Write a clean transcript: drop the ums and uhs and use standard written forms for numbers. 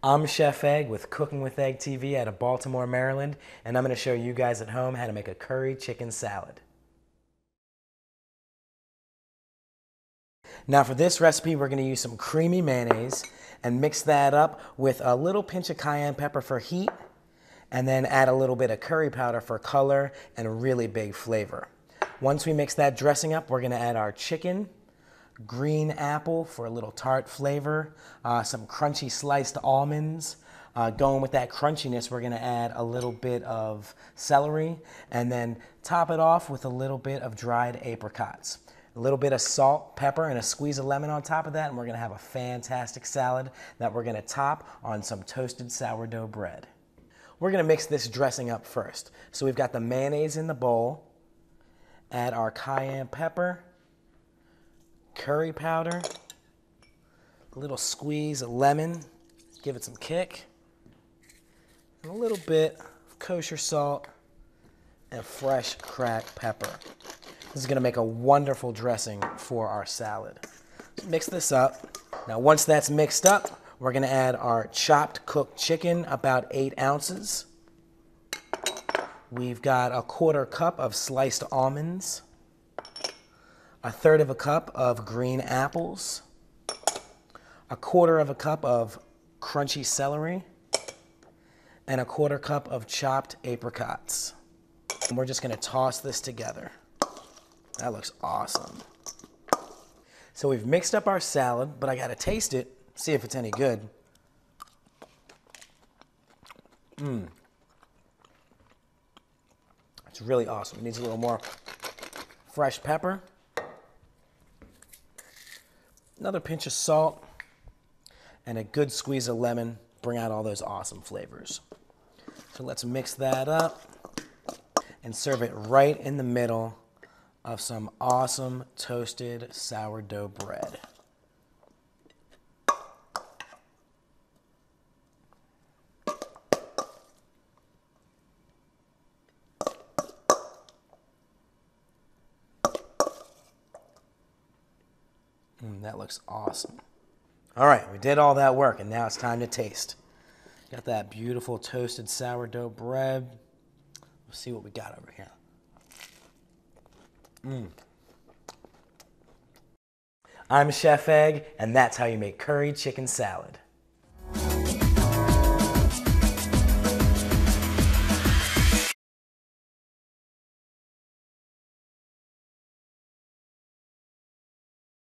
I'm Chef Egg with Cooking with Egg TV out of Baltimore, Maryland, and I'm going to show you guys at home how to make a curry chicken salad. Now for this recipe, we're going to use some creamy mayonnaise and mix that up with a little pinch of cayenne pepper for heat, and then add a little bit of curry powder for color and a really big flavor. Once we mix that dressing up, we're going to add our chicken, green apple for a little tart flavor, some crunchy sliced almonds. Going with that crunchiness, we're going to add a little bit of celery and then top it off with a little bit of dried apricots. A little bit of salt, pepper, and a squeeze of lemon on top of that, and we're going to have a fantastic salad that we're going to top on some toasted sourdough bread. We're going to mix this dressing up first. So we've got the mayonnaise in the bowl, add our cayenne pepper, curry powder, a little squeeze of lemon, give it some kick, and a little bit of kosher salt and fresh cracked pepper. This is going to make a wonderful dressing for our salad. Mix this up. Now once that's mixed up, we're going to add our chopped cooked chicken, about 8 ounces. We've got a 1/4 cup of sliced almonds, 1/3 cup of green apples, 1/4 cup of crunchy celery, and a 1/4 cup of chopped apricots. And we're just going to toss this together. That looks awesome. So we've mixed up our salad, but I got to taste it, see if it's any good. It's really awesome. It needs a little more fresh pepper. Another pinch of salt and a good squeeze of lemon. Bring out all those awesome flavors. So let's mix that up and serve it right in the middle of some awesome toasted sourdough bread. That looks awesome. All right, we did all that work, and now it's time to taste. Got that beautiful toasted sourdough bread. Let's see what we got over here. I'm Chef Egg, and that's how you make curry chicken salad.